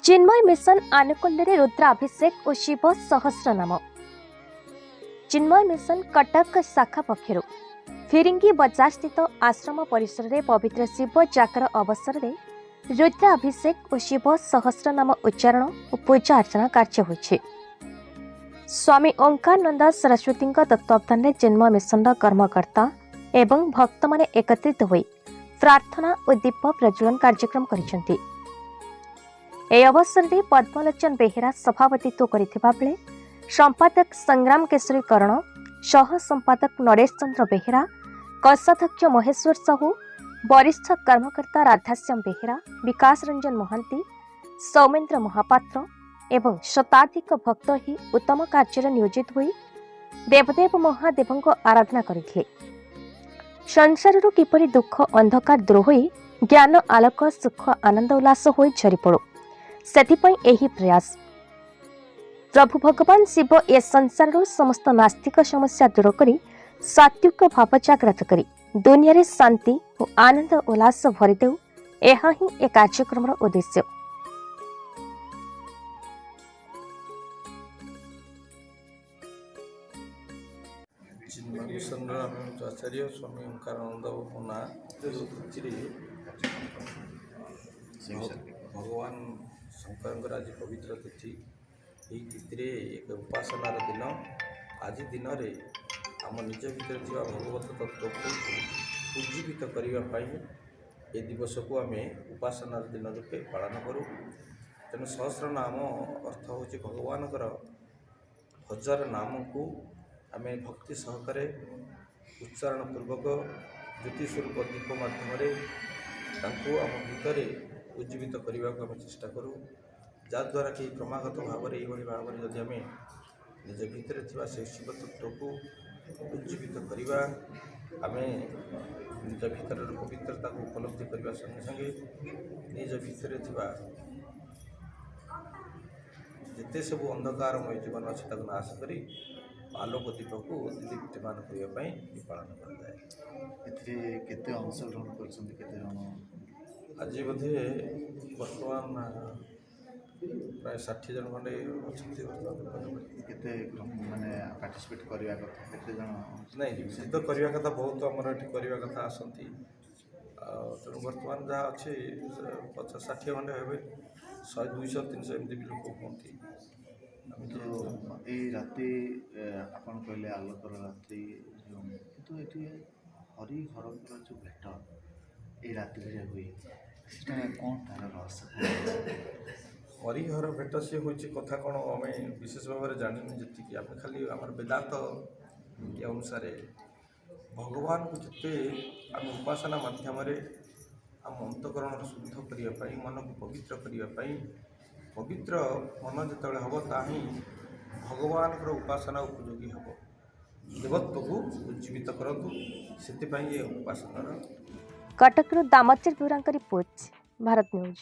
चिन्मय mission आनुकूल्य रुद्राभिषेक और शिव सहस्रनाम। चिन्मय mission Cuttack शाखा पक्षर फिरिंगी बजार स्थित आश्रम परिसर में पवित्र शिव जागर अवसर में रुद्राभिषेक और शिव सहस्रनाम उच्चारण और पूजा अर्चना कार्य होइछे। स्वामी ओंकारानंद सरस्वती तत्वावधान में चिन्मय मिशन कर्मकर्ता एवं भक्त माने एकत्रित होई प्रार्थना और दीप प्रज्वलन कार्यक्रम करिसेंती। ए अवसर में पद्मलोचन बेहेरा सभापतित्व करथिबा बेले संपादक संग्राम केशरी कर्ण, सह संपादक नरेश चंद्र बेहेरा, कोषाध्यक्ष महेश्वर साहू, वरिष्ठ कर्मकर्ता राधाश्याम बेहेरा, विकास रंजन महांती, सौमेन्द्र महापात्र एवं शताधिक भक्त ही उत्तम कार्य नियोजित हुई देवदेव महादेव आराधना करथिले। संसार किपरि दुख अंधकार दूर होई ज्ञान आलोक सुख आनंद उल्लास होई झरी पड़ो सेथिपई एही प्रयास। प्रभु भगवान शिव ए संसार समस्त नास्तिक समस्या दूर करी सात्विक भाव जागृत करी दुनिया रे शांति और आनंद उल्लास भरी देउ, एहा ही ए कार्यक्रम उद्देश्य। चिन्मय मिशन आचार्य स्वामी ओंकारानंद मुना भगवान शंकर आज पवित्र तिथि। यही तिथि एक उपासनार दिन। आज दिन में आम निज भर भगवत तत्व को उज्जीवित करने ये दिवस को आम उपासनार दिन रूपे पालन करूँ। तेणु सहस्र नाम अर्थ हूँ भगवान हजार नाम को आम भक्ति सहकारे उच्चारण पूर्वक ज्योति स्वरूप दीप माध्यम आम भितर उज्जीवित करने को आम चेष्टा करूँ। जहाद्वारा कि क्रमागत भाव में यही भाव में जदि आम निज भितर थिबा से शिव तत्व को उज्जीवित करवा, आम निज भितर पवित्रता को उपलब्धि करने संगे संगे निज भितर थिबा जिते सब अंधकारमय जीवन अच्छे नाश करी आलोक दीप को दीप्तिमान करने पालन केते अंशग्रहण कर आज बोधे बर्तमान प्राय 60 जन खंडे केते माने पार्टिसिपेट करवा कथा केते जन नहीं निश्चित करवा कथा बहुत आमर ये करवा कथा आसती। तेणु बर्तमान जहाँ अच्छे 50-60 खंडे हे 100-200-300 एमती भी लोक कहती। तो ये राति आपन कहले आलोकर रात्रि किंतु ये हरि हर जो भेट ये राति भितर हुए कौन तार रहस्य हरिहर भेट सी हूँ कथा कौन आम विशेष भाव में जानी जी आम खाली आम वेदांत ये अनुसार भगवान को जिते आम उपासना माध्यम आम अंतकरण शुद्ध करने मन को पवित्र करने पवित्र मन जो हम ताही भगवान उपासना उपयोगी हम देवत्व को उज्जीवित करूँ से ये उपासना। कटक दामोदर बुरांक रिपोर्ट, भारत न्यूज।